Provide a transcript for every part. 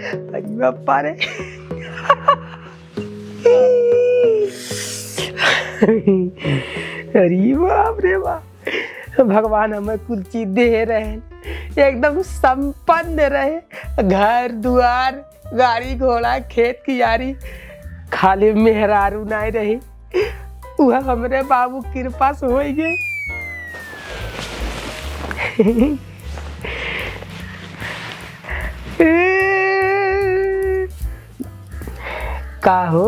अरे बापा रे अरे बाप रे बाप, भगवान हमें कुछ चीज दे रहे हैं, एकदम संपन्न रहे, घर दुआर गाड़ी घोड़ा खेत कियारी, खाली मेहरारू नहीं रही, वह हमरे बाबू कृपा से हो गए। का हो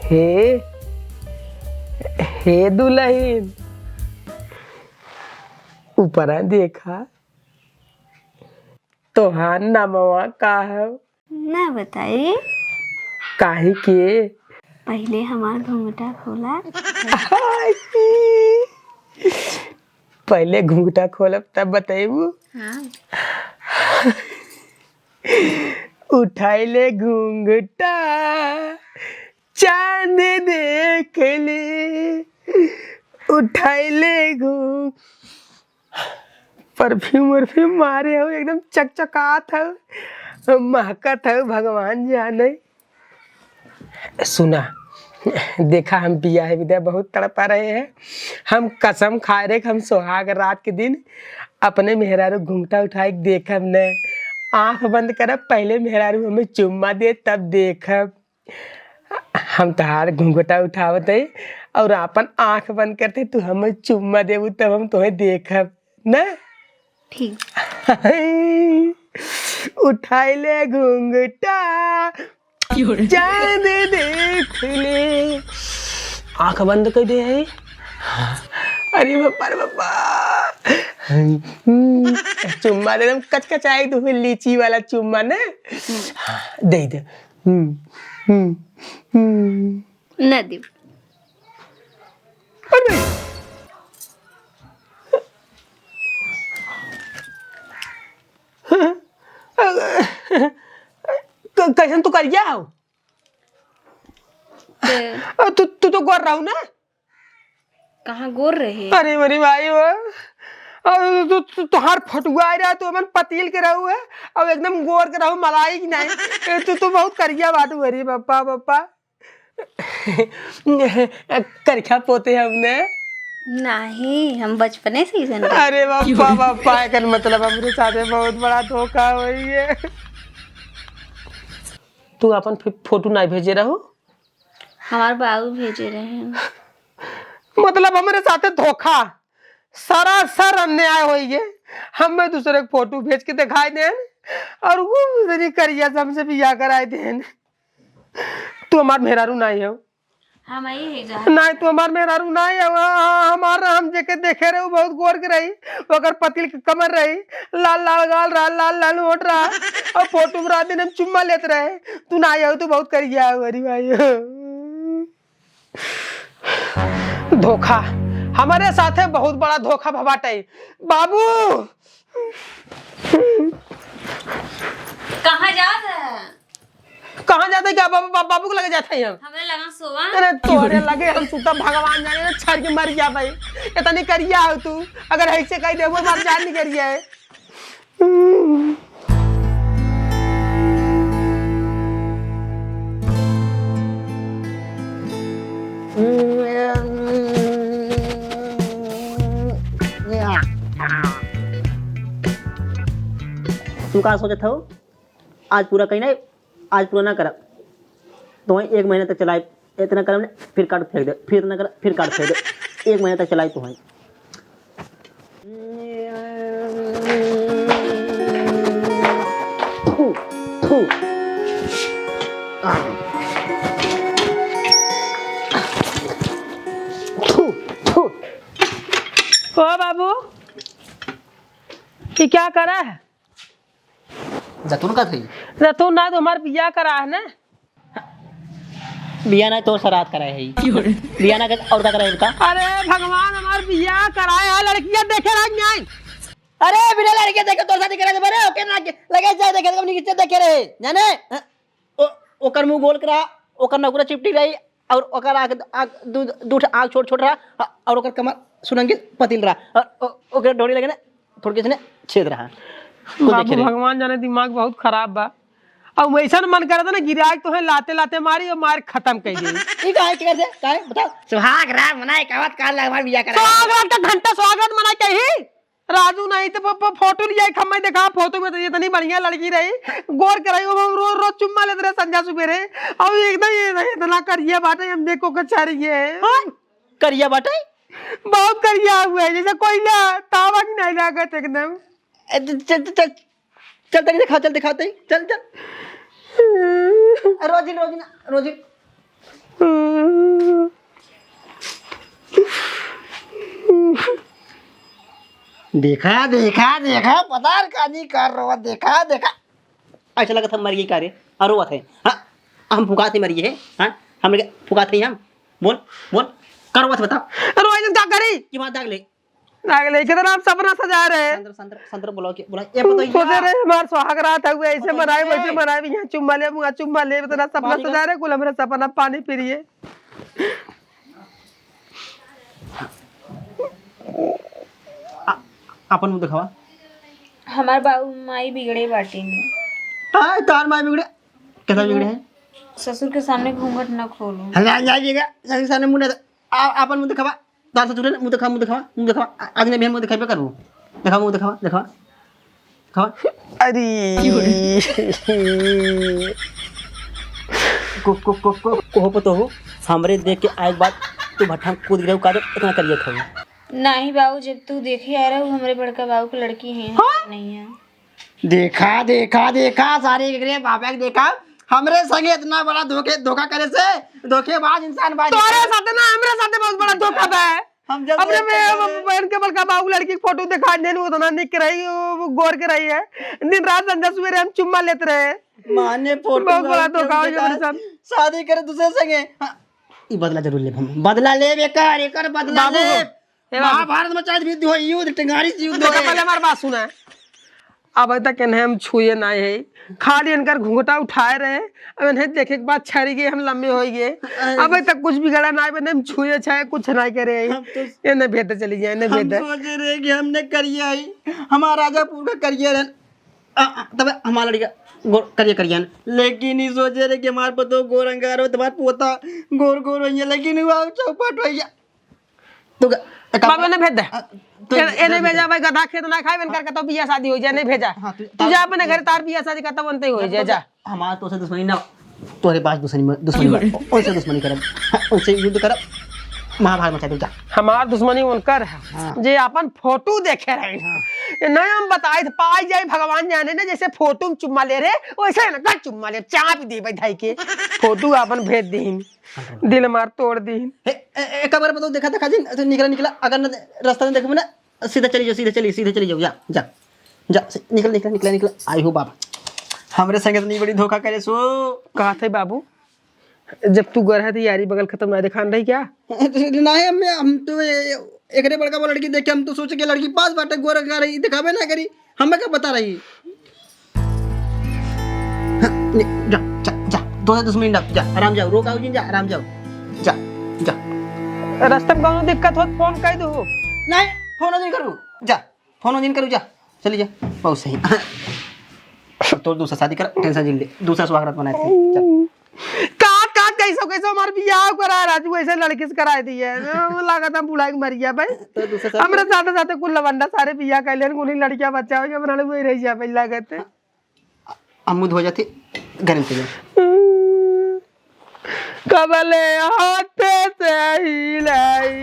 हे दुल्हन, ऊपर देखा तोहार नमवा का है ना बताइए। काहे के पहले हमार घूंघटा खोला। पहले घूंघटा खोलब तब बताइबू। हाँ। उठाइले घूंघटा चांद देख ले, उठाइले घूंघ परफ्यूम मारे हो, एकदम चकचकात हो, महकत हो, भगवान जाने। सुना, देखा हम बियाह विदा बहुत तड़पा रहे हैं, हम कसम खा रहे हम सुहाग रात के दिन अपने मेहरारू घूंघटा उठाए देखब न, आंख बंद करब, पहले मेहरारू हमें चुम्मा दे तब देखब। हम तहार घूंघटा उठावत है और अपन आंख बंद करते, तू हमें चुम्मा देबू तब हम तुम्हें देखब न। ठीक। उठाइले घूंघटा चांद देख ले, आंख बंद कर दे है। अरे बाबा रे बाबा, चुम्मा दे, कचकचाई तो लीची वाला चुम्मा ना दे दे। न दे। कैसन तू करिया हो? तू तो गोर रहा ना? कहाँ गोर रहे? अरे मेरी भाई वो तुहार फटुआ रहा, तू मन पतील के रहू है और एकदम गोर के रहू, मलाई की नहीं, तू बहुत करिया बाटू। अरे बापा बापा, करखा पोते हमने नहीं, हम बचपने से ही जान। अरे बापा बापा, कर मतलब हमरे साथे बहुत बड़ा धोखा हुई है। तू अपन फोटो नहीं भेजे रहो? हमारे बाबू भेजे रहे हैं। मतलब हमारे साथे धोखा, सरासर अन्याय हो गए। हमें दूसरे को फोटो भेज के दिखाई दें और वो करिया हमसे बियाह कराए दें। तू हमार मेहरारू नहीं हो। हम आई है नहीं, तू हमार मेहरारू नहीं है। हमारा हम जेके देखे रहे बहुत गोर के रही, अगर पतिल की कमर रही, लाल लाल गाल रहा, लाल लाल होट रहा, और फोटो में रात दिन हम चुम्मा लेते रहे। तू नहीं हो, तू बहुत करिया हो। अरे भाई धोखा, हमारे साथ है बहुत बड़ा धोखा भवाटे। बाबू कहाँ जा रहा? कहाँ जाते? क्या बाबू को लगे जाते हैं हम? हमें लगा सोवा। अरे तोरे लगे हम सुता, भगवान जाने ना, छड़ के मर गया भाई। इतनी करिया हो तू, अगर ऐसे कही दे वो बात जान नहीं करिया है। तू कहा सोचत हो आज पूरा कहीं नहीं, आज पूरा ना करब तो 1 महीने तक चलाए, इतना करब फिर काट फेंक दे, फिर इतना कर फिर काट फेंक दे, 1 महीने तक चलाई तो है। ओ बाबू ये क्या करा है? जतून का थी रतुन ना तो हमार बियाह करा है ना। बिया ना तो सरात कराए है, बिया ना और क्या कराए बता। अरे भगवान, हमार बियाह कराए है, लड़कियां देखे रह गई। अरे बिना लड़के देखे तो शादी करे बरे ओके ना लगे जाए देखे तो नीचे देखे रहे जाने ओकर मुंह गोल करा, ओकर नकुरा चिपटी रही और ओकर आग दूठ आग छोट छोट रहा और ओकर कमर सुनंगी पतिल रहा और ओकर डोरी लगे ना थोड़ी किसने छेद रहा। बाबू भगवान जाने दिमाग बहुत खराब बा। और वैसा मन करा था ना गिराज तो है लाते लाते मारी और मार खत्म कर दी। ई काहे के करते काहे बताओ सुहाग रात मनाए कहत काल हमार बियाह करा स्वागत का घंटा स्वागत मना कही राजू नहीं तो फोटो लिया खम्मा देखा फोटो में तो इतनी बढ़िया लड़की रही गौर कराई रोज रोज चुम्मा लेते रहे संध्या सुबेरे और एकदम ये इतना करिया बाटे हम देखो कच्चा रही है करिया बाटे बहुत करिया हुआ है जैसे कोई ना तावा की नहीं लागत एकदम। चल चल चल तनी दिखा चल दिखाते चल चल रोजी रोजी ना रोजी देखा देखा देखा पता काजी कर रहा देखा देखा ऐसा लगा था मर गई कार्य और वो थे हाँ हम फुकाते मर गए हैं हाँ हम फुकाते हैं हम बोल बोल कर वो बता रोहित क्या करी कि बात दाग ले कितना आप सपना सजा रहे हैं संदर संदर संदर बोलो कि बोला ये बताइए सोचे रहे हमारे सुहाग रात है ऐसे मनाए वैसे मनाए यहाँ चुम्मा ले इतना सपना सजा रहे कुल हमारा सपना पानी पिरिए। अपन मुंह दिखावा हमार बाबू माई बिगड़े बाटे में हाँ तार माय बिगड़े कैसा बिगड़े हैं ससुर के सामने घूंघट न खोलो। हल्ला जाइएगा सही सामने मुंह अपन मुंह दिखावा तार से जुड़े मुंह दिखावा आज ने भी मुंह दिखाई पे करूँ दिखावा मुंह दिखावा दिखावा दिखावा अरे को पतो हो सामरे देख के आए बात तू भट्ठा कूद गिरे का इतना करिए खाओ नहीं बाबू जब तू देखे आ रहा हूँ हमारे बड़का बाबू की लड़की है नहीं है। देखा देखा देखा सारे गिरे बाबा देखा हमरे संगे इतना बड़ा धोखा करे से धोखेबाज इंसान बाज तुम्हारे साथ ना हमारे साथ बहुत बड़ा धोखा है। हम जब अपने में बहन के बड़का बाबू लड़की की फोटो दिखा देने उतना निक रही गौर के रही है दिन रात संध्या सवेरे हम चुम्मा लेते रहे माने फोटो बहुत बड़ा धोखा हो गया मेरे साथ। शादी करे दूसरे संगे ई बदला जरूर ले हम बदला ले बेकार एकर बदला ले महाभारत में चाहे युद्ध हो युद्ध टिंगारी से युद्ध देखा पहले हमारी बात सुना अब तक इन्हें हम छुए ना है खाली इनकर घूंघटा उठाए रहे अब इन्हें देखे के बाद छड़ी गए हम लंबे हो गए अब तक कुछ बिगड़ा ना है हम छुए छाए कुछ नहीं करे इन्हें भेजते चली जाए इन्हें भेजते सोच रहे कि हमने करिया ही हमारा राजापुर का करियर है तब हमारा लड़का करिए करिए लेकिन ही सोचे रहे कि हमारे पतो गोर अंगार हो तुम्हारा पोता गोर गोर हो लेकिन हुआ चौपट हो तो बाबा ने भेज दे इन्हें भेजा भाई गधा खेत ना खाए बनकर का तो बियाह शादी हो जाए नहीं भेजा तू जा अपने घर तार बियाह शादी का तो बनते हो जाए जा हमारा तो से दुश्मनी ना तोरे पास दुश्मनी उनसे दुश्मनी करब उनसे युद्ध करब महाभारत मचा दे जा हमार दुश्मनी उनकर है जे अपन फोटो देखे रहे नहीं हम बताए पाई जाए भगवान जाने ना जैसे फोटो में चुम्मा ले रहे वैसे ना कर चुम्मा ले चाप दे भाई धाई के फोटो अपन भेज दीन दिल मार तोड़ दीन एक बार बताओ देखा जी निकला अगर न रास्ता में देखो ना सीधा चली जाओ जा जा जा निकल आई हो बाबा हमरे संगे इतनी बड़ी धोखा करे सो कहा थे बाबू जब तू गए है तो यारी बगल खत्म ना दिखान रही क्या नहीं हम तो एकरे बड़का वो लड़की देखे हम तो सोचे कि लड़की पास बाटे गोर गा रही दिखावे ना करी हमें क्या बता रही जा जा जा 2 मिनट जा आराम जाओ रोक आओ जी जा आराम जाओ जा जा रास्ते में कोनो दिक्कत हो फोन कर दो नहीं फोन नहीं करूँ जा फोन नहीं करूँ जा चली जा बहुत सही तो दूसरा शादी कर टेंशन जिल ले दूसरा स्वागत बनाए थे का कैसे हमारे बियाह करा राजू ऐसे लड़की से कराई दी है लगा था बुढ़ा के मर गया भाई तो दूसरा हमारे साथ साथ कुल लवंडा सारे बियाह कर लेन कुल लड़कियां बच्चा हो हमरा लोग वही रह जा पहले लागत अमुद हो जाती गर्म से कबले हाथ से हिलाई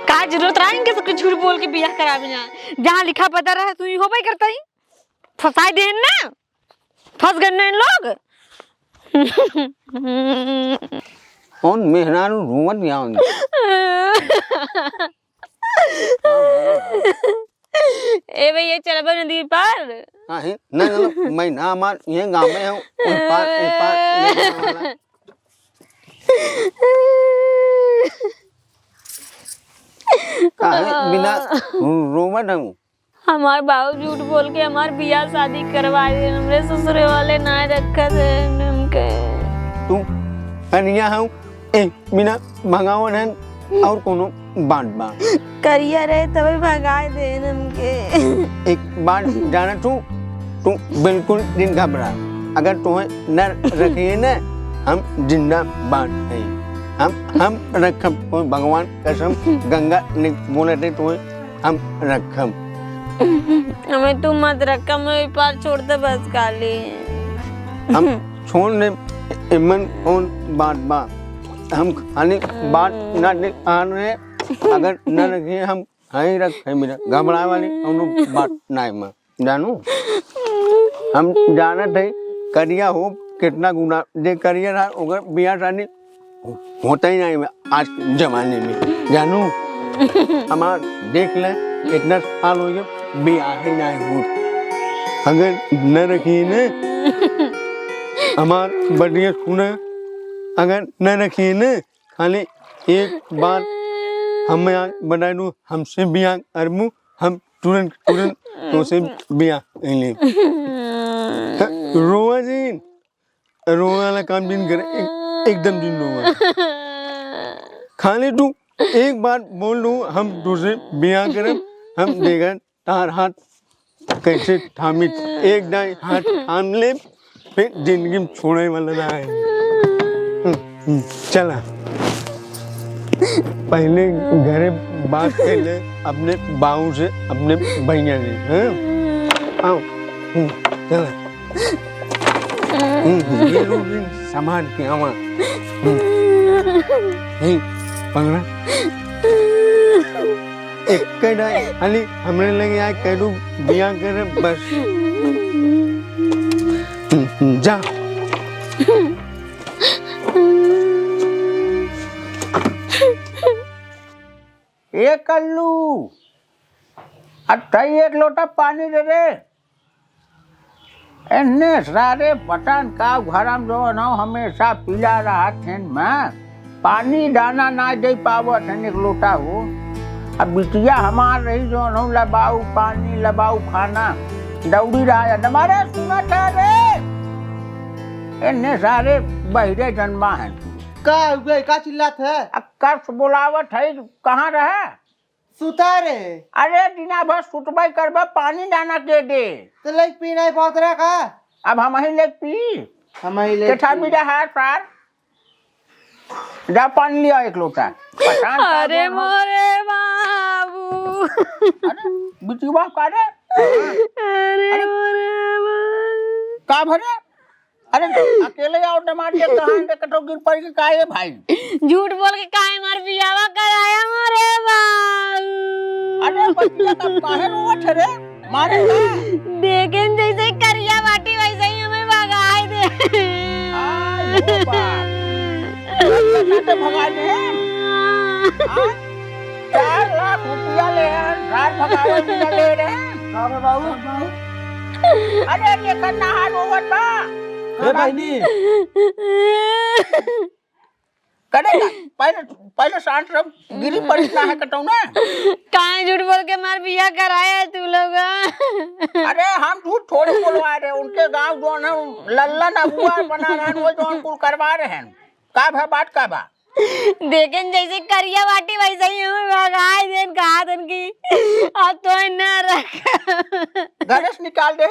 का जरूरत रहेंगे सबके झूठ बोल के बियाह करावे ना जहाँ लिखा पता रहा तू ही हो भाई करता ही फंसाई दे ना फंस गए ना इन लोग कौन मेहरारू रोमन यहाँ ए भैया चलबा नदी पार नहीं नहीं मैं ना मार ये गांव में हूँ उन पार बिना रोमन हूँ हमार बाबू झूठ बोल के हमार बियाह शादी करवा दे हमरे ससुरे वाले ना रखा थे उनके तू अनिया हूँ ए बिना भगावन है और कोनो बात बा करिया रहे तभी भगाए दे हमके। एक बात जाना तू बिल्कुल दिन घबरा अगर तुम्हें न रखिए ना हम जिंदा बात है हम रखम कोई भगवान कसम गंगा ने बोले थे तुम्हें हम रखम हमें तू मत रखा मैं पार छोड़ दे बस काली हम छोड़ने इमन कौन बात बा हम खाने बात ना आने अगर न रखिए हम कहीं रखे मेरा घबराए वाली कोनो बात नहीं मैं जानू हम जाना थे करिया हो कितना गुना जे करिया रहा अगर बिया शादी होता ही नहीं आज के जमाने में जानू हमार देख ले इतना साल हो गया बिया ही नहीं हो अगर न रखिए न हमार बढ़िया सुना अगर न रखिए न खाली एक बार हम बना दूँ हमसे बिया करमू हम तुरंत तो से बिया ले रोआ जी रोआ वाला काम दिन करे एकदम दिन रोआ खाली तू एक बार बोल दू हम तुझसे बिया करम हम देखा तार हाथ कैसे थामी एक दाई हाथ थाम ले फिर जिंदगी में छोड़ने वाला ना है चला पहले घरे बात कर ले अपने बाऊ से अपने भैया से हाँ आओ चला ये लोग समाज के आवा पंगड़ा एक कड़ा अली हमने लगे आए कड़ू बिया करे बस जा ए कल्लू अट्ठाई एक लोटा पानी दे दे इन्ने सारे पठान का घरम जो न हमेशा पिला रहा थे मैं पानी दाना ना दे पावत है एक लोटा हो अब बिटिया हमार रही जो न लबाऊ पानी लबाऊ खाना दौड़ी रहा है हमारे सुना था रे इन्ने सारे बहिरे जन्मा है का चिल्लात है कब बुलावत है कहाँ रहे सुता रे अरे दिना भर सुतबाई करबा पानी दाना के दे तो लेक पी नहीं पहुंच रहा का अब हम ही ले पी हम ही ले केठा भी है सर जा पानी लिया एक लोटा पठान का अरे जो हम- मोरे बाबू अरे बिटिया का रे अरे मोरे बाबू का भरे अरे अकेले आओ टमाटर कहाँ से कटो गिर पड़ के का है भाई झूठ बोल के काहे मार बियावा कराया मोरे बाबू अरे बच्चा का काहे रोवत है रे मारे का देखें जैसे करिया बाटी वैसे ही हमें भगाए दे आई हो बाप बच्चा से भगा दे हाँ? 4 लाख रुपया ले हैं रात भगावे बिना ले रहे हैं का बाबू अरे ये करना हाथ रोवत बा ए बहनी करेगा पहले शांत रह गिरी पड़ी ना है कटौ ना काहे झूठ बोल के मार बिया कराया है तू लोग अरे हम झूठ थोड़ी बोलवा रहे उनके गांव जो है लल्लन अगुआ बना रहे वो जो कुल करवा रहे हैं का है बात का बा देखें जैसे करिया बाटी वैसे ही हमें भगाए देन कहा तन की अब तो न रख घर से निकाल दे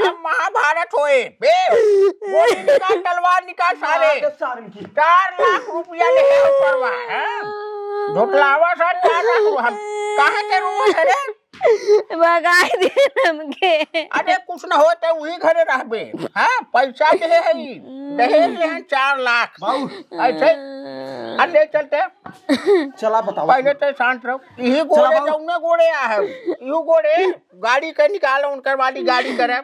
हम महाभारत होए बे गोली निकाल तलवार निकाल सारे 4 लाख रुपया ले परवा है झोटलावा सा 4 लाख हम काहे के रूम है रे भगाए देन हमके अरे कुछ न होते वही घरे रहबे हां पैसा दे है दहेज ले हैं 4 लाख ऐसे अरे चलते चला बताओ पहले तो शांत रहो यही गोड़े जौने गोड़े आ है यू गोड़े गाड़ी के निकालो उनकर वाली गाड़ी करे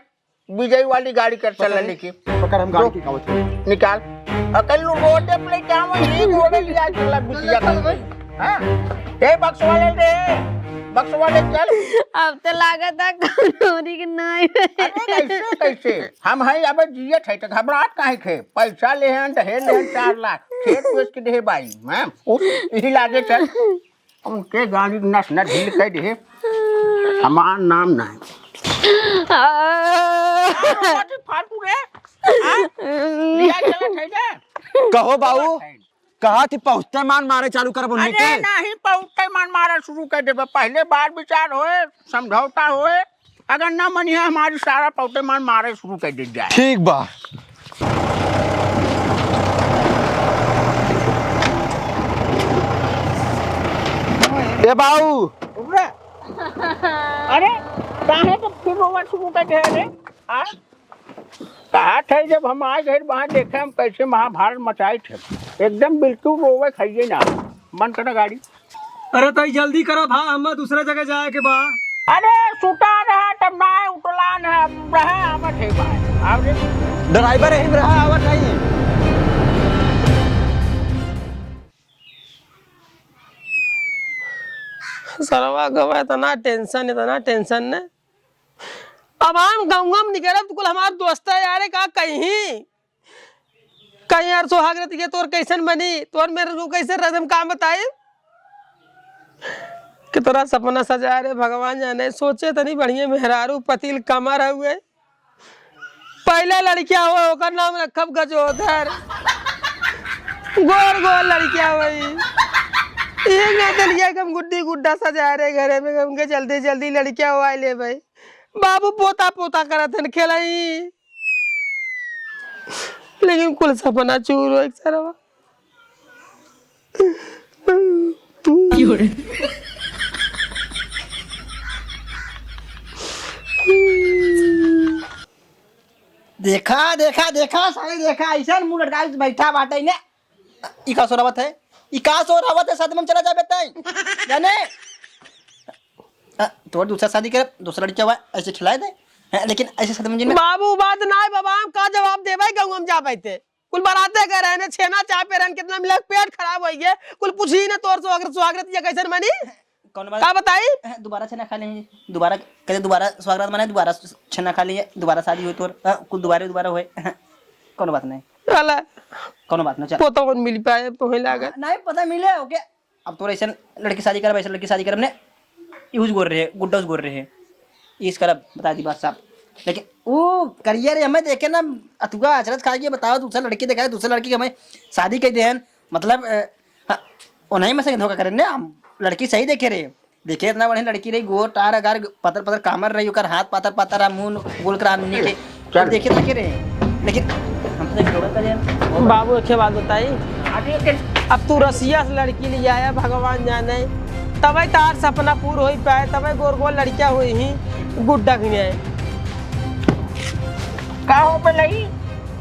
विजय वाली गाड़ी कर चल लेके पकड़ हम गाड़ी की कावत निकाल अकल्लू रोडे पे जाओ यही गोड़े लिया चला बिटिया कर हां ए बक्स वाले दे बक्स वाले चल अब तो लागत है कौनोरी के नहीं अरे कैसे हम है अब जियत है तो घबराहट काहे खे पैसा ले हैं दहेज ले हैं 4 लाख खेत बेच के दे भाई मैम यही लागे चल उनके गाड़ी नस न ढील कर दे हमार नाम ना फाटू रे लिया चला थे कहो बाबू कहा थी पहुँचते मान मारे चालू कर बोलने अरे के नहीं पहुँचते मन मारा शुरू कर दे पहले बार विचार होए समझौता होए अगर ना मनिए हमारी सारा पौटे मान मारे शुरू कर दे जाए ठीक बा ए बाऊ अरे काहे तो फिर रोवा शुरू कर दे रे हाँ कहा थे जब हम आए गए वहाँ देखे हम कैसे महाभारत मचाए थे एकदम बिल्कुल रोवे खाइए ना मन करना गाड़ी अरे तो जल्दी करो भा हम दूसरे जगह जाए के बा अरे सुता रहा तब ना उठलान है रहा आवत है भाई आवरे ड्राइवर यही रहा आवत नहीं सरवा गवा इतना टेंशन ने अब हम गाँव में निकल तो कुल हमारे दोस्त है यार का कहीं यार सुहागरत के तोर कैसन बनी तोर मेरे को कैसे रदम काम बताए कितना सपना सजा रे भगवान जाने सोचे तनी बढ़िया मेहरारू पतिल कमर हुए पहले लड़कियां हुआ ओकर नाम रखब गजोधर गोर गोर लड़कियां हुई एक नहीं तो लिया हम गुड्डी गुड्डा सजा रहे घरे में हम के जल्दी जल्दी लड़कियां हुआ ले भाई बाबू पोता पोता करत हन खेलाई लेकिन कुल सपना चूर हो एक सरवा देखा देखा देखा सारे देखा ऐसा मुंह लटका के बैठा बाटे ने ई का सोरावत है ई का सोरावत है सदमन चला जा बेटा जाने तोर दूसरा शादी कर दूसरा लड़का हुआ ऐसे खिलाए दे लेकिन ऐसे सदमन जी ने बाबू बात ना है बाबा हम का जवाब देबे गाँव में जा पाते कुल बराते कह रहे हैं छेना चाय पे रहन कितना मिला पेट खराब हो गया कुल पूछी ना तोर स्वागत ये कैसे मनी कौन बात का बताई दोबारा छेना खा लेंगे दोबारा कहते दोबारा स्वागत मनाए दोबारा छेना खा लिए दोबारा शादी हुई तोर कुल दोबारा हुए कौन बात नहीं अला कौन बात नहीं चल पोता कौन मिल पाए तो लागे नहीं पता मिले ओके अब तो ऐसे लड़की शादी कर वैसे लड़की शादी कर हमने यूज गोर रहे गुड्डा गोर रहे इस कर बता दी बात साहब लेकिन वो करियर हमें देखे ना अतुआ अचरज खा के बताओ दूसरा लड़की देखा दूसरा लड़की हमें शादी कर दे मतलब उन्हीं में से धोखा करें ना हम लड़की सही देखे रहे देखे इतना बढ़िया लड़की रही गोर टार अगर पतर पतर कामर रही ओकर हाथ पातर पातर मुंह गोल करा के देखे देखे रहे लेकिन हम तो जरूरत है बाबू एक बात बताई अब तू रसिया से लड़की ले आया भगवान जाने तब तार सपना पूर हो पाए तब गोर गोर लड़कियां हुई ही गुड्डा खिने आए का हो पे लई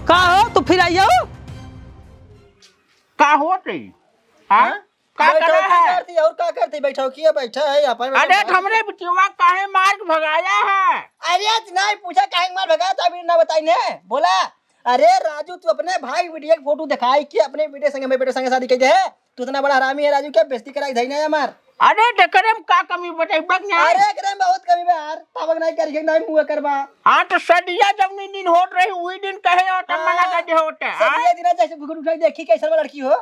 का हो तू फिर आई हो का हो ती हां का कर रहा है और का करती बैठा किया बैठा है अपन अरे हमरे बिटिया काहे मार के भगाया है अरे नहीं पूछा काहे मार भगा तो अभी ना बताई ने बोला अरे राजू तू अपने भाई वीडियो की फोटो दिखाई कि अपने बेटे संग मेरे बेटे संग शादी की है तू इतना बड़ा हरामी है राजू क्या बेइज्जती कराई धई ना मार अरे देखरे में का कमी बताई बक ना अरे करे बहुत कमी बे यार तबक नहीं करिए नहीं मुंह करबा हां तो सदिया जब नी दिन होत रही वही दिन कहे और तब मना कर दे होते सब ये दिन जैसे भुगड़ उठाई देखी कैसे वाला लड़की हो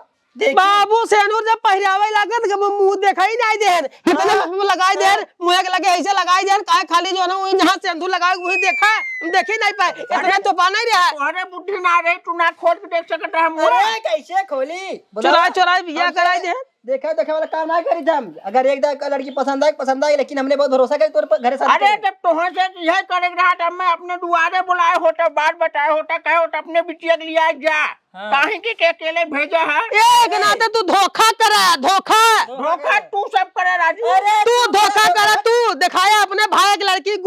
बाबू सेनूर जब पहरावे लागत के मुंह दिखाई नहीं देन इतने मुंह लगाई देन मुंह के लगे ऐसे लगाई देन काहे खाली जो ना वही जहां सेंदूर लगाए वही देखा हम देख ही नहीं पाए इतने तो पा नहीं रहा अरे बुद्धि ना रही तू ना खोल के देख सकत है हम अरे कैसे खोली चुराई बिया कराई दे देखा देखे वाला काम ना करी हम अगर एक लड़की पसंद आई लेकिन हमने बहुत भरोसा किया तोर पर घर शादी अरे जब तोहर से यह करे रहा तब मैं अपने दुआरे बुलाए होता बात बताए होता कहे होता अपने बिटिया के लिए जा काहे के अकेले भेजा है एक नाते तू धोखा करा धोखा तू सब करे राजू तू धोखा करा तू दिखाया अपने भाई की लड़की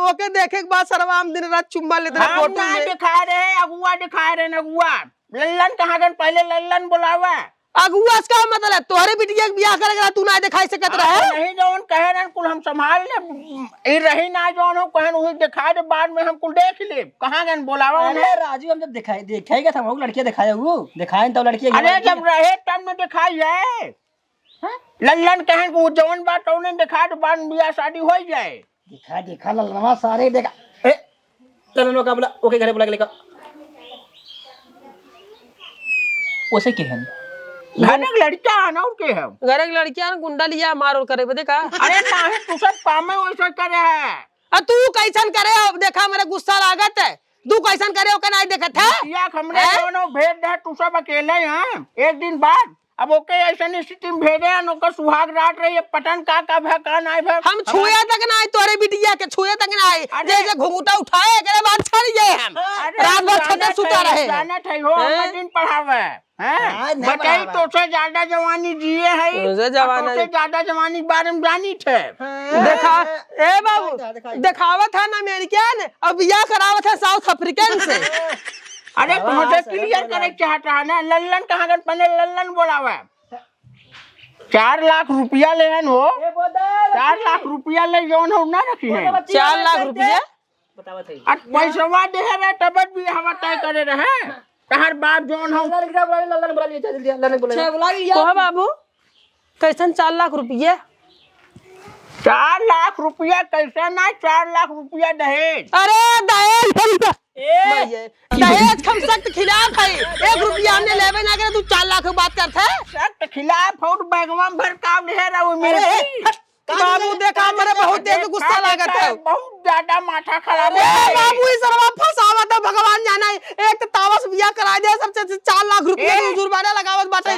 ओके देखे के बाद सरवाम दिन रात चुम्मा लेते रहे फोटो हम में दिखा रहे अगुआ दिखा रहे अगुआ लल्लन कहाँ गन पहले लल्लन बुलावा अगुआ का मतलब है तोहरे बिटिया के बियाह करेगा तू ना दिखाई सकत रहे नहीं जौन कहे रहे कुल हम संभाल ले रही ना जौन हो कहन वही दिखा दे बाद में हम कुल देख ले कहाँ गन बुलावा अरे राजू हम जब दिखाएगा था हम लड़कियां दिखाया वो दिखाए तब लड़की अरे जब रहे तब में दिखाई है लल्लन कहन को जौन बात उन्हें दिखा दे बाद में बियाह शादी हो जाए दिखा ललनवा सारे देखा ललनवा का बोला ओके घरे बुला के लेकर उसे के हैं घरे लड़का आना के है घरे की लड़कियां गुंडा लिया मार और करे बदे का अरे नाही तू सब काम में वैसा करे है तू कैसन करे अब देखा मेरा गुस्सा लागत है तू कैसन करे ओके नहीं देखत है या हमने दोनों भेज दे तू सब अकेले हैं एक दिन बाद अब ओके ऐसा स्थिति में भेजे ओकर सुहाग रात रही है पटन का भा का नहीं भा हम छुए तक ना आए तोरे बिटिया के छुए तक ना आए अरे- जैसे घुंघूटा उठाए एकरे बाद छड़ गए हम रात भर छते सुता रहे जाना थे हो हम दिन पढ़ावे हैं नहीं बताई पढ़ावे। तो से ज्यादा जवानी जिए है तुझसे जवानी- तो से ज्यादा जवानी के बारे में जानी थे देखा ए बाबू दिखावत है ना अमेरिकन और बियाह करावत है साउथ अफ्रीकन से अरे तुमसे क्लियर करे चाहता है ना लल्लन कहाँ गन पने लल्लन बोलावे 4 लाख रुपया ले हो 4 लाख रुपया ले जौन हो ना रखी है 4 लाख रुपया बतावत है और पैसवा दे है तब भी हवा तय करे रहे तहर बाप जौन हो लल्लन बुला लिया जल्दी लल्लन बुला लिया कहो बाबू कैसन 4 लाख रुपया 4 लाख रुपया कैसे ना 4 लाख रुपया दहेज अरे दहेज दहेज हम सख्त खिलाफ है 1 रुपया हमने लेवे ना करे तू 4 लाख की बात करते है सख्त खिलाफ और बैगवा भर काम ढेर है वो मेरे बाबू देखा मेरे बहुत तेज गुस्सा लागत है बहुत ज्यादा माथा खराब अरे है बाबू इस सरवा फसावत है भगवान जाना है एक तो तावस बियाह करा दे सबसे 4 लाख रुपया ए! जुर्माना लगावत बाटे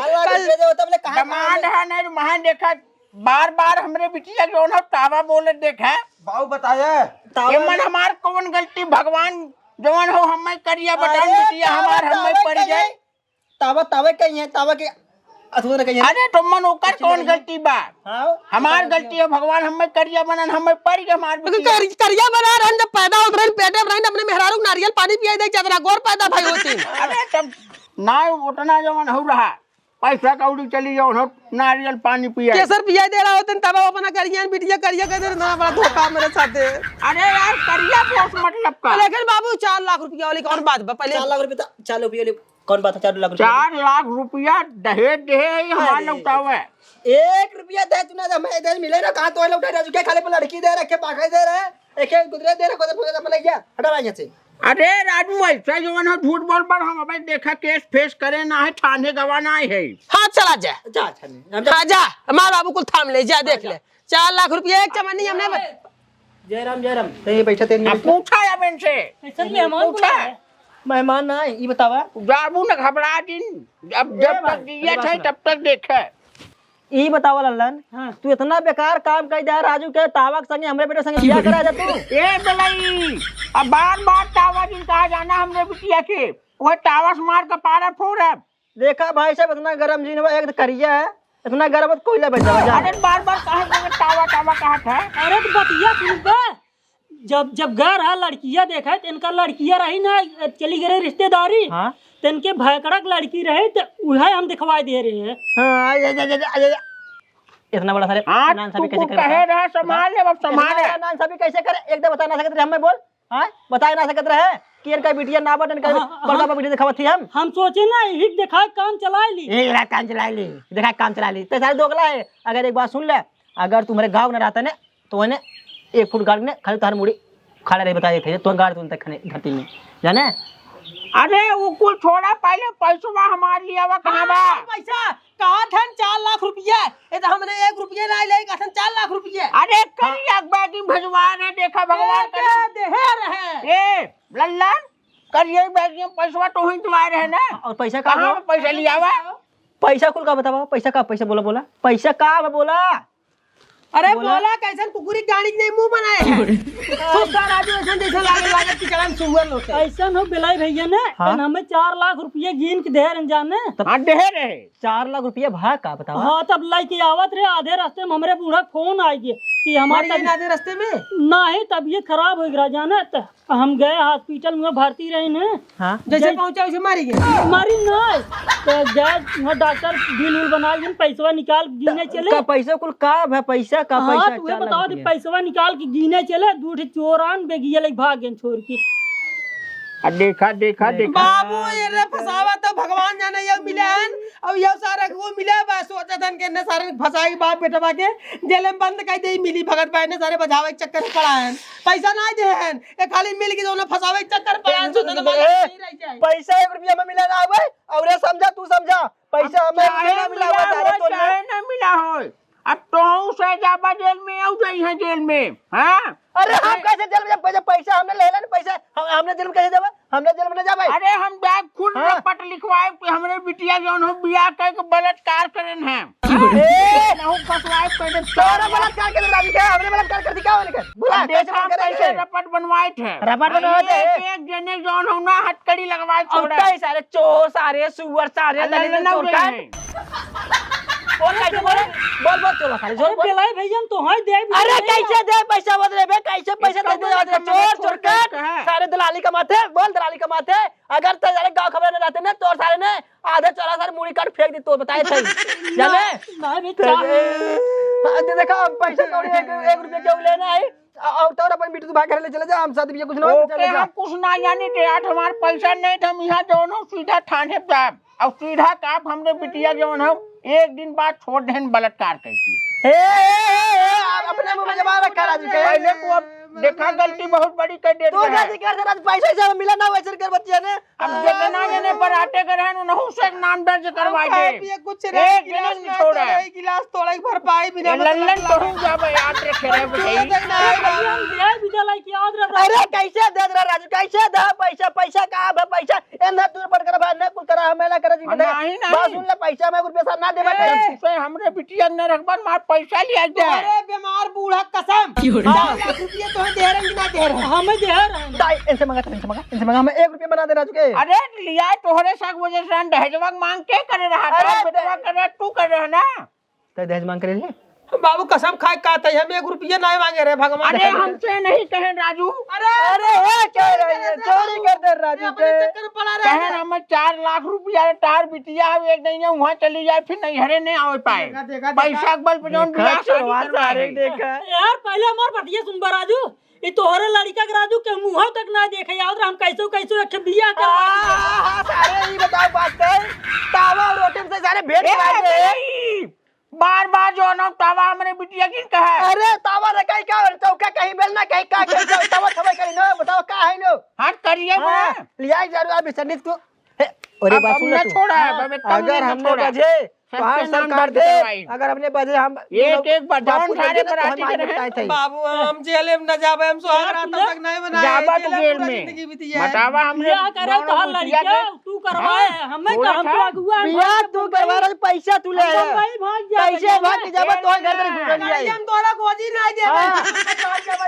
डिमांड है नहीं वहाँ देखा बार बार हमरे बिटिया जो ना तावा बोले देखा बाबू बताया ये मन हमार कौन गलती भगवान जवान हो हमें करिया बता बिटिया हमार हमें पड़ जाए तावा कहीं है तावा के अथवा कहीं है अरे तो मन ओकर कौन गलती बा हाँ हमार गलती है भगवान हमें करिया बनन हमें पड़ गए हमार बिटिया करिया बना रहन जब पैदा होत रहन पेटे में रहन अपने मेहरारू को नारियल पानी पिया दे चदरा गोर पैदा भाई होती अरे तब ना उतना जवान हो रहा पैसा कौड़ी चली जाओ हो नारियल पानी पिया केसर पिया दे रहा होतन तब अपना करिया बिटिया करिया कहते ना बड़ा धोखा मेरे साथ है अरे यार करिया पोस मतलब का लेकिन बाबू 4 लाख रुपया वाली कौन बात बा पहले 4 लाख रुपया 4 लाख रुपया कौन बात है 4 लाख रुपया 4 लाख रुपया दहेज दे हमारा लौटावा है 1 रुपया दे तूने हमें दे मिले ना कहां तो लौटा रहा खाली पे लड़की दे रखे पाखा दे रहा है एक गुजरे दे रहा कोई अपने गया हटा यहां से अरे राजू ऐसा जो है झूठ बोल पर हम अबे देखा केस फेस करे ना है थाने गवाना है हां चला जा जा छने हां जा हमार बाबू को थाम ले जा देख ले 4 लाख रुपया एक चमनी हमने जयराम ते बैठे थे अब पूछा अब इनसे पूछा मेहमान ना ये बतावा जाबू न घबरा दिन अब जब तक दिया थे तब तक देखे ई बतावा लल्लन तू इतना बेकार काम कर दे राजू के तावक संगे हमरे बेटे संगे बियाह करा जा तू ए बलई अब बार तावा दिन कहा जाना हमने बिटिया के वो तावस मार का पारा फोड़ है देखा भाई साहब इतना गरम जीन एक करिया है इतना गरम कोयला बच जावा अरे बार कहा तावा कहा था अरे तो बतिया सुन बे जब घर है लड़कियां देखा तो इनका लड़कियां रही ना चली गई रिश्तेदारी हां तो इनके भयकड़क लड़की रहे तो उहे हम दिखवाई दे रहे हैं हां इतना बड़ा सारे हाँ नान तू साहब कैसे कहे करे रहा संभाल ले अब संभाल ले नान साहब कैसे करे एकदम बता ना सकते हमें बोल हां बता ना सकते रहे कि इनका बिटिया ना बट इनका बड़का बिटिया दिखावत थी हम सोचे ना ही दिखा काम चला ली ये ला काम चला ली देखा काम चला ली तो सारे दोगला है अगर एक बात सुन ले अगर तुम्हारे गांव में रहता ने तो ने 1 फुट गाड़ ने खाली तार मुड़ी खाले रही बता थे तो गाड़ तुम तक खने धरती में जाने अरे वो कुल छोड़ा पहले पैसा हमारे लिया हुआ कहाँ बा पैसा कहा था 4 लाख रुपया ये तो हमने 1 रुपया नहीं ले कहा 4 लाख रुपया अरे करिया बैगी भजवान है देखा भगवान कर दे रहे ए लल्लन करिए बैगी में पैसा तो ही तुम्हारे है ना और पैसा कहाँ पैसा लिया हुआ पैसा कुल का बतावा पैसा बोला पैसा का बोला अरे बोला कैसन कुकुरी गाड़ी नहीं मुंह बनाए सुस्ता राजू ऐसा जैसा लागत की चलन सुअर लोटे ऐसा हो बिलाई भैया ने हमें 4 लाख रुपये गिन के दे जाने हाँ दे रहे 4 लाख रुपया भाग का बतावा हाँ तब लाई के आवत रहे आधे रास्ते में हमारे बूढ़ा फोन आ गया कि हमारे आधे रास्ते में नहीं तबीयत खराब हो गया जाने तो हम गए हॉस्पिटल में भर्ती रहे ने हाँ जैसे पहुंचा वैसे मारी गए मारी नहीं तो गए वहाँ डॉक्टर बिल उल बना पैसा निकाल गिने चले का पैसा कुल का है पैसा का हाँ पैसा तुम्हें बताओ तो पैसा निकाल के गिने चले दूठ चोरान बेगिया लग भाग गए छोड़ के देखा बाबू ये रे फसावा तो भगवान जाने ये मिलन अब ये सारा वो मिले बा सोचा था के ने सारे फसाई बाप बेटवा के जेल में बंद कर दे मिली भगत भाई ने सारे बजावे के चक्कर में पड़ा है पैसा ना दे है ये खाली मिल के दोनों फसावे के चक्कर पड़ा है तो पैसा 1 रुपया में मिला ना भाई और ये समझा तू समझा पैसा हमें ना मिला चाहे न मिला हो अब तो से जाबा जेल में आउ जाई है जेल में हाँ अरे हम कैसे जेल में जब पैसा हमने ले लेना पैसा हमने जेल में कैसे जावा हमने जेल में न जावे अरे हम बैग खुद रपट लिखवाए कि हमरे बिटिया जौन हो बियाह करके बलात्कार करेन है नहु फसवाए पहले तोरा बलात्कार के राजी के हमने बलात्कार कर दी क्या होने के बोला देखा कैसे रपट बनवाए थे रपट बनवाए थे एक जने जौन हो ना हथकड़ी लगवाए छोड़े और सारे चोर सारे सुअर सारे दलित चोर का कौन कैसे बोल चलो सारे अरे बेलाए भैया तो है दे अरे कैसे दे पैसा बदले बे कैसे पैसा दे चोर चोर का सारे दलाली कमाते बोल दलाली कमाते अगर तो सारे गांव खबर न रहते ना तो सारे ने आधे चला सारे मुड़ी काट फेंक दी तो बताए सही जाने देखा पैसा कौड़ी 1 रुपया क्यों लेना है और तो अपन बिटू भाग घर ले चले जा हम साथ भी कुछ ना ओके हम कुछ ना जाने थे आज हमारे पैसा नहीं था हम यहाँ जौन हो सीधा थाने पे जाब और सीधा काप हमने बिटिया जौन हो एक दिन बाद छोड़ देन बलात्कार करके अपने मुंह में जमा रखा राजू के पहले को अब देखा गलती बहुत बड़ी कर दे तू गलती कर दे पैसा से मिला ना वैसे कर बच्चे ने अब जितना जने पर आटे कर रहन उनहु से नाम दर्ज करवाई दे कुछ एक गिलास नहीं छोड़ा गिलास तोड़ा भर पाई बिना लल्लन तो हूं जाब याद रखे रे भाई हम दिया विद्यालय की याद रख अरे कैसे दे दे राजू कैसे दे पैसा पैसा का है पैसा एना तू पड़ कर भाई न कुल करा हमेला कर जी नहीं बस सुन ले पैसा में रुपया सा ना देबे से हमरे बिटिया ने रखबन मार पैसा लिया दे अरे बीमार बूढ़ा कसम रुपया तो दे रहे कि ना दे रहे हमें दे रहे दाई इनसे मंगा हमें 1 रुपया बना दे राजू के अरे लिया तोहरे साग वजह से दहेजवा मांग के करे रहा था बेटवा करे तू कर रहा ना तो दहेज मांग करे ले बाबू कसम खाए का था हम 1 रुपया नहीं मांगे रे भगवान अरे हमसे नहीं कहे राजू अरे ये क्या रही है चोरी कर दे राजू के चक्कर पड़ा रे कहे हमें 4 लाख रुपया तार बिटिया एक नहीं वहाँ चली जाए फिर नहीं हरे नहीं आवे पाए पैसा बल पे जौन बियाह शादी करवाए देखा यार पहले हमार बतिया सुन बा राजू ये तोहरे लड़का के राजू के मुंह तक ना देखे याद हम कैसे एक बियाह करवा सारे ये बताओ बात कर तावा और रोटी से सारे भेंट कराए बार बार जो ना तावा हमने बिटिया किन कहा अरे तावा रे कहीं का चौका कहीं बेलना कहीं का कहीं तावा थवे कहीं ना बताओ का है नो हाथ करिए बना लिया जरूर अब सन्नित को अरे बात सुन अब छोड़ा है अगर हमने बजे बाहर सरकार दे अगर हमने बजे हम एक बजाउन सारे पर आती करे बाबू हम जेल में न जावे हम सुहाग रात तक नहीं बनाए जाबा तो जेल में बतावा हमने क्या करे तो हर लड़का तू करवाए हमें का हम तो अगुआ बियाह तू करवा रहा पैसा तू ले भाई भाग जा कैसे भाग के जाबा तो घर तक घुस नहीं हम तोरा गोजी नहीं दे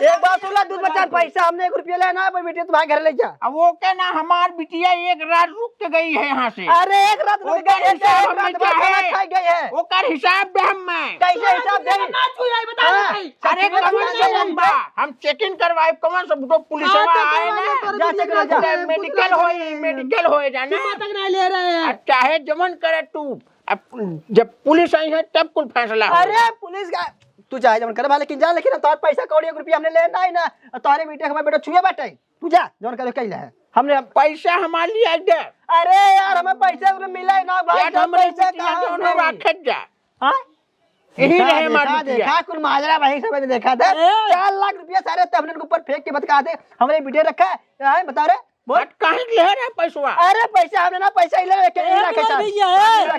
एक बात सुन ला दूध बच्चा पैसा हमने 1 रुपया लेना है पर बेटे तुम्हारे घर ले जा अब वो क्या ना हमार बिटिया एक रात रुक के गई है यहाँ से अरे एक रात रुक गए एक रात खाना खा गई है वो कर हिसाब दे हम में कैसे हिसाब दे अरे कौन से लंबा हम चेक इन करवाए कौन सब तो पुलिस वाला आए ना जा चेक कर जा मेडिकल होए जाना तक नहीं ले रहे हैं चाहे जमन करे तू अब जब पुलिस आई है तब कुल फैसला अरे पुलिस का तू चाहे जमन करे लेकिन जा लेकिन तोर पैसा कौड़ी 1 रुपया हमने लेना है ना तोरे बेटे हमारे बेटा छुए बाटे तू जा जमन करे कइला है हमने पैसा हमारे लिए दे अरे यार हमें पैसा मिला ना भाई यार हमरे पैसा कहां रखत जा हां यही रहे हमारी देखा कुल माजरा भाई सब ने देखा था 4 लाख रुपया सारे हमने ऊपर फेंक के बता दे हमरे बेटे रखा है बता रे बट कहीं ले रहा पैसा अरे पैसा हमने ना पैसा ले के रखे था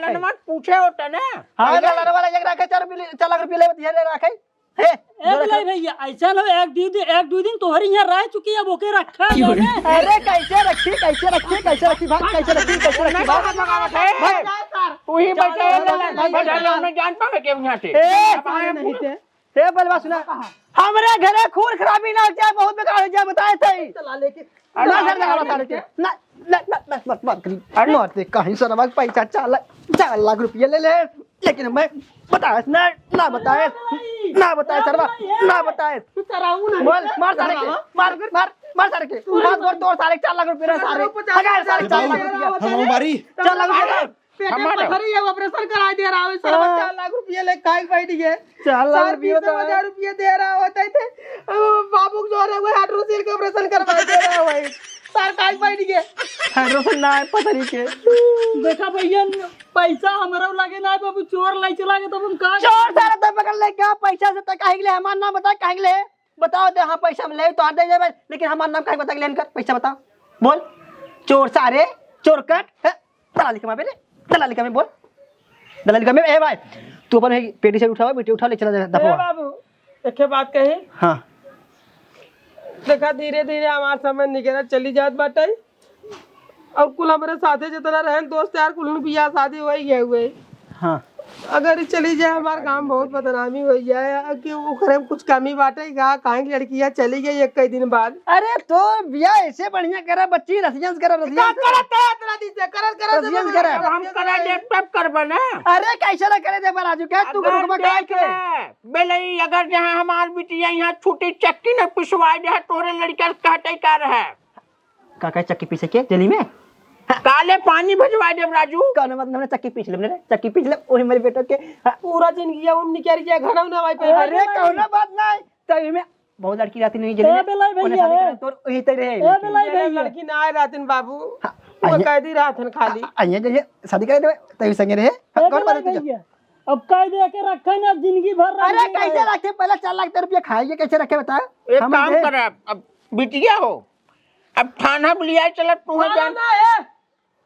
लनवा पूछे होता ना हां लड़वा वाला जगह रखे 4 लाख रुपया ले रखे हे ए भैया ऐसा लो एक दो दिन तोहरी यहाँ रह चुकी है बोके रखा अरे कैसे रखी भाग कैसे रखी भाग तू ही बैठा हमने जान पावे के यहाँ से ए बलवा सुना हमरे घरे खून खराबी ना हो जाए बहुत बेकार हो जाए बताए थे चला लेके ना घर लगा बता लेके ना मत करी अरे कहीं से नमक पैसा 4 लाख रुपया ले ले लेकिन मैं बताए ना बताए सरवा ना बताए बोल मार सारे के मार सारे के मार तोड़ सारे 4 लाख रुपया सारे 4 लाख रुपया हमारी 4 लाख रुपया ऑपरेशन करा दे रहा है 4 लाख रुपया ले खाई बैठ गए 4 लाख रुपया दे रहा होता है बाबू जो है वो हाइड्रोसिल का ऑपरेशन करवा दे रहा है सर खाई बैठ गए हाइड्रोसिल ना पता नहीं के देखा भैया पैसा हमारा लगे ना बाबू चोर लाई चला के तो हम का चोर सारा तो पकड़ ले क्या पैसा से तक काहे ले हमार नाम बता काहे ले बताओ दे हां पैसा ले तो दे जाए लेकिन हमार नाम काहे बता के लेन कर पैसा बता बोल चोर सारे चोर कट दलाली के में दलाली का में बोल दलाली का में ए भाई तू अपन पेटी से उठाओ बेटी उठा ले चला जा दफा बाबू एक बात कही हां देखा धीरे धीरे हमार समय निकला चली जात बाटे और कुल हमारे साथे जितना रहे दोस्त यार कुल बियाह शादी हो ही गए हुए। हाँ अगर चली जाए हमारे काम बहुत बदनामी हो जाए कि ओकरे में कुछ कमी बाटे कहाँ की लड़कियां चली गई एक कई दिन बाद। अरे तो बिया ऐसे बढ़िया करा बच्ची रसियंस करा रसियंस करा हम करा दे तब करबे ना। अरे कैसे ना करे दे राजू क्या तू रुकबा काय के बेलई अगर जहाँ हमार बिटिया यहाँ छुट्टी चक्की न पिसवाई दे तोरे लड़का कहते का रहे काका चक्की पीछे के जली में काले पानी भिजवा दे राजू। कौन मतलब हमने चक्की पीछ ले चक्की पीछ ले ओही मेरे बेटो के पूरा जिंदगी उन निकल गया घर ना भाई पे। अरे कौन बात नहीं तभी में बहुत लड़की रहती नहीं जली ए बेलाई भैया तो वही तक रहे ए बेलाई भैया लड़की ना आए रातन बाबू वो कह दी रातन खाली आइए जैसे शादी करे दे तभी संगे रहे ए कौन बात बेलाई है भैया अब कह दे के रखे ना जिंदगी भर अरे कैसे रखे पहले 4 लाख रुपया खाइए कैसे रखे बता एक काम कर अब बिटिया हो अब थाना बुलिया चल तू जान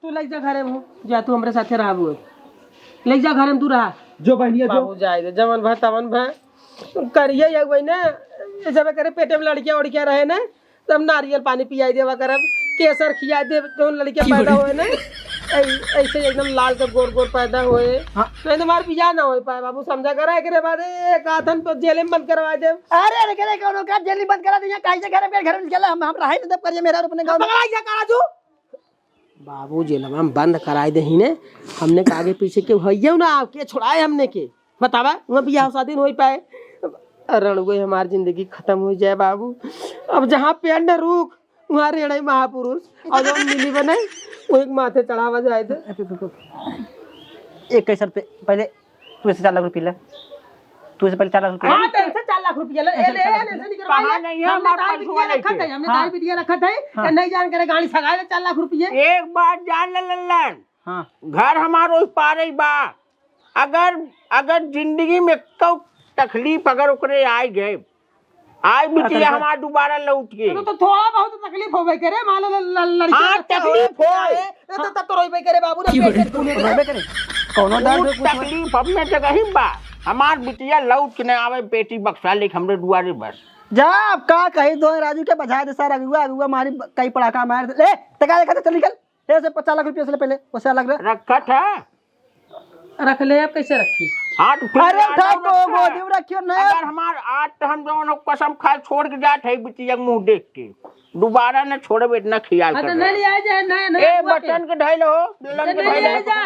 तू ले जा घरे में जा तू हमरे साथे रहबू ले जा घरे में तू रहा जो बहनिया जो बाबू जाए दे जवन भा तवन भा करिए ये वही ना जब करे पेटे में लड़कियां उड़कियां रहे ना तब नारियल पानी पियाई देवा करब केसर खिया दे जो लड़कियां पैदा होए ना ऐसे एकदम लाल के गोर गोर पैदा होए तो तुम्हार बियाह ना हो पाए बाबू समझा करा एकरे बाद एक आथन तो जेल में बंद करवा दे। अरे अरे करे कौन का जेल बंद करा दिया कैसे घर में निकला हम रहे न तब करिए मेरा अपने गांव में बाबू जेलवा हम बंद कराए दे ही ने हमने के आगे पीछे के भैया ना के छोड़ाए हमने के बतावा वहाँ बियाह शादी हो पाए रणगोई हमारी जिंदगी खत्म हो जाए बाबू। अब जहाँ पेड़ न रुक वहाँ रेड़े महापुरुष और जो मिली बने वो एक माथे चढ़ावा जाए थे। एक कैसे पहले तू ऐसे 4 लाख रुपये ले तू ऐसे पहले 4 लाख रुपये हाँ तो ऐसे 4 लाख रुपया ले ले ऐसे नहीं करवाइए नहीं है हमारे बिटिया रखा था हमने दाई बिटिया रखा था नहीं जान करे गाड़ी सगाए 4 लाख रुपये। एक बात जान ले लल्लन हाँ घर हमारो पारे बा अगर जिंदगी में कौ तकलीफ अगर ओकरे आए गए आई बिटिया हमार दोबारा लौट के तो थोड़ा बहुत तकलीफ होवे करे मान लो लड़की हाँ तकलीफ हो तो तब तो रोइबे करे बाबू ना पेट रोबे करे कोनो दर्द तकलीफ अपने जगह ही बा हमार बिटिया लौट के न आवे बेटी बक्सा लेके हमरे दुआरे बस जा अब का कही दो राजू के बजा दे सर अगुआ मारी कई पड़ाका मार ले तका देखा चल निकल ऐसे 50 लाख रुपये से पहले उससे लग रहा रखत है रख ले अब कैसे रखी हाँ तो फिर अरे आटा उठा को रखा है। गोदी रखियो ना अगर हमार आज तो हम दोनों कसम खा छोड़ के जात है बिटिया के मुंह देख के दोबारा न छोड़बे इतना ख्याल हाँ तो कर नहीं लिया जाए नहीं ए बटन के ढाई लो दुल्हन के ढाई नहीं लो जा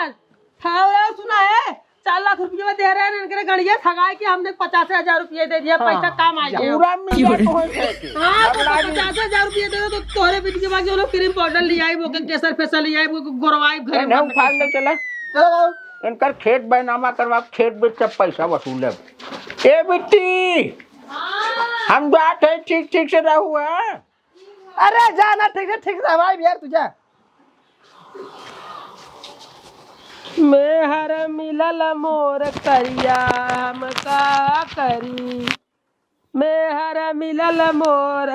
हाँ सुना है 4 लाख रुपये दे रहे हैं इनके गड़िया ठगाए कि हमने 50,000 रुपये दे दिया पैसा काम आ गया पूरा मिल तो होए थे हाँ तो 50,000 रुपये दे दो तो तोहरे बेटी के बाद जो लोग क्रीम पाउडर ले आई वो केसर फेसर ले आई वो गोरवाई घर में हम फाड़ ले चला चलो इनकर खेत बैनामा करवा खेत बेच सब पैसा वसूल ए बिट्टी हम बात है ठीक से रहू है अरे जाना ठीक से हमारी यार तुझा मैं हर मिलल मोर करिया हम का करी मैं हर मिलल मोर